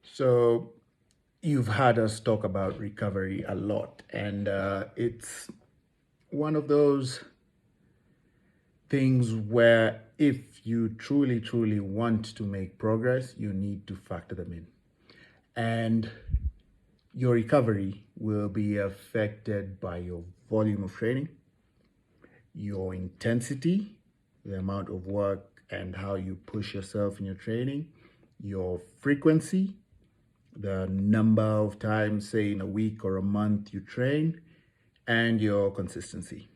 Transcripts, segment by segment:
So you've had us talk about recovery a lot, and it's one of those things where if you truly, truly want to make progress, you need to factor them in. And your recovery will be affected by your volume of training, your intensity, the amount of work and how you push yourself in your training, your frequency, the number of times, say in a week or a month you train, and your consistency.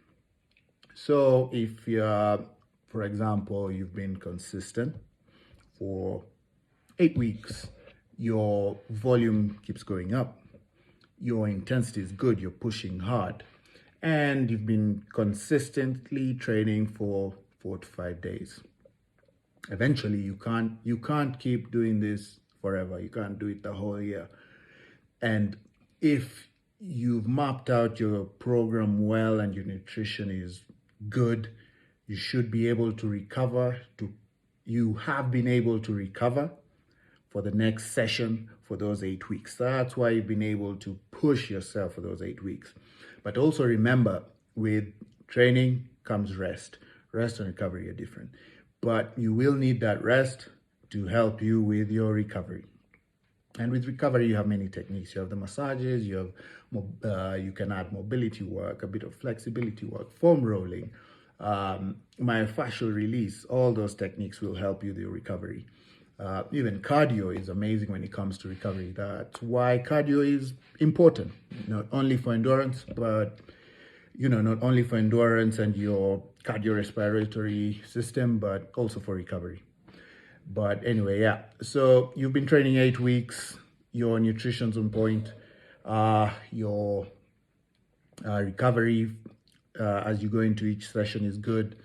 So if you're, for example, you've been consistent for 8 weeks, your volume keeps going up, your intensity is good, you're pushing hard, and you've been consistently training for 4 to 5 days. Eventually, you can't keep doing this forever. You can't do it the whole year. And if you've mapped out your program well and your nutrition is good, you should be able to recover you have been able to recover for the next session for those 8 weeks. That's why you've been able to push yourself for those 8 weeks. But also remember, with training comes rest. Rest and recovery are different. But you will need that rest to help you with your recovery. And with recovery, you have many techniques. You have the massages, you can add mobility work, a bit of flexibility work, foam rolling, myofascial release. All those techniques will help you with your recovery. Even cardio is amazing when it comes to recovery. That's why cardio is important, not only for endurance, but not only for endurance and your cardiorespiratory system, but also for recovery. But anyway, yeah. So you've been training 8 weeks. Your nutrition's on point. Your recovery as you go into each session is good.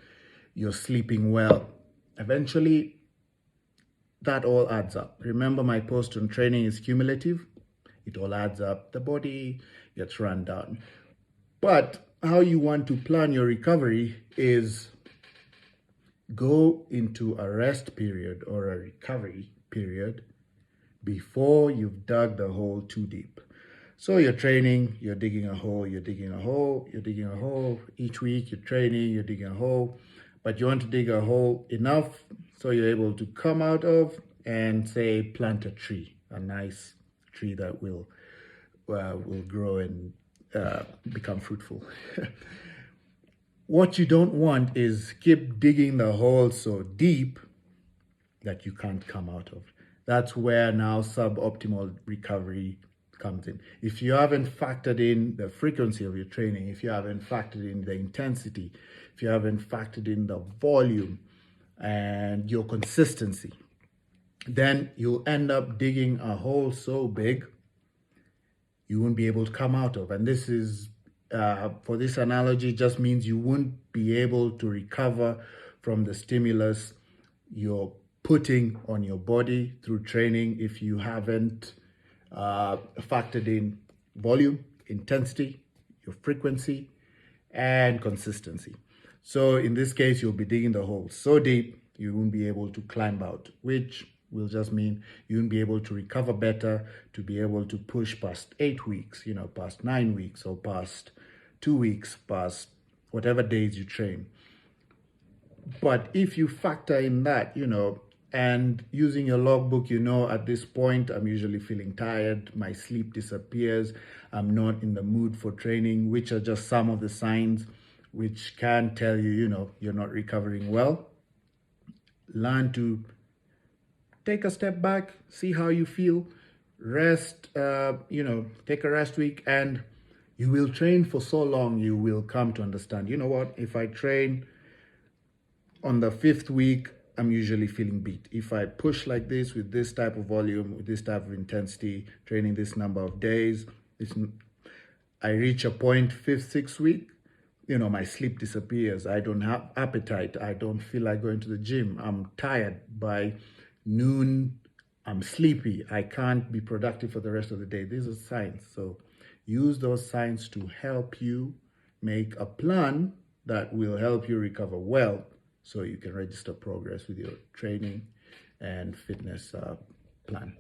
You're sleeping well. Eventually, that all adds up. Remember, my post on training is cumulative. It all adds up. The body gets run down. But how you want to plan your recovery is go into a rest period or a recovery period before you've dug the hole too deep. So you're training, you're digging a hole, you're digging a hole, you're digging a hole. Each week you're training, you're digging a hole, but you want to dig a hole enough so you're able to come out of and say plant a tree, a nice tree that will grow and become fruitful. What you don't want is keep digging the hole so deep that you can't come out of. That's where now suboptimal recovery comes in. If you haven't factored in the frequency of your training, if you haven't factored in the intensity, if you haven't factored in the volume and your consistency, then you'll end up digging a hole so big you won't be able to come out of. And this is for this analogy, just means you won't be able to recover from the stimulus you're putting on your body through training if you haven't factored in volume, intensity, your frequency, and consistency. So in this case, you'll be digging the hole so deep you won't be able to climb out, which will just mean you won't be able to recover better, to be able to push past 8 weeks, past 9 weeks, or past 2 weeks, past whatever days you train. But if you factor in that, and using your logbook, at this point, I'm usually feeling tired, my sleep disappears, I'm not in the mood for training, which are just some of the signs which can tell you, you're not recovering well. Learn to take a step back, see how you feel, rest, take a rest week, and you will train for so long, you will come to understand, what, if I train on the 5th week, I'm usually feeling beat. If I push like this with this type of volume, with this type of intensity, training this number of days, I reach a point 5th, 6th week, my sleep disappears. I don't have appetite. I don't feel like going to the gym. I'm tired. By noon, I'm sleepy. I can't be productive for the rest of the day. These are signs. So use those signs to help you make a plan that will help you recover well so you can register progress with your training and fitness plan.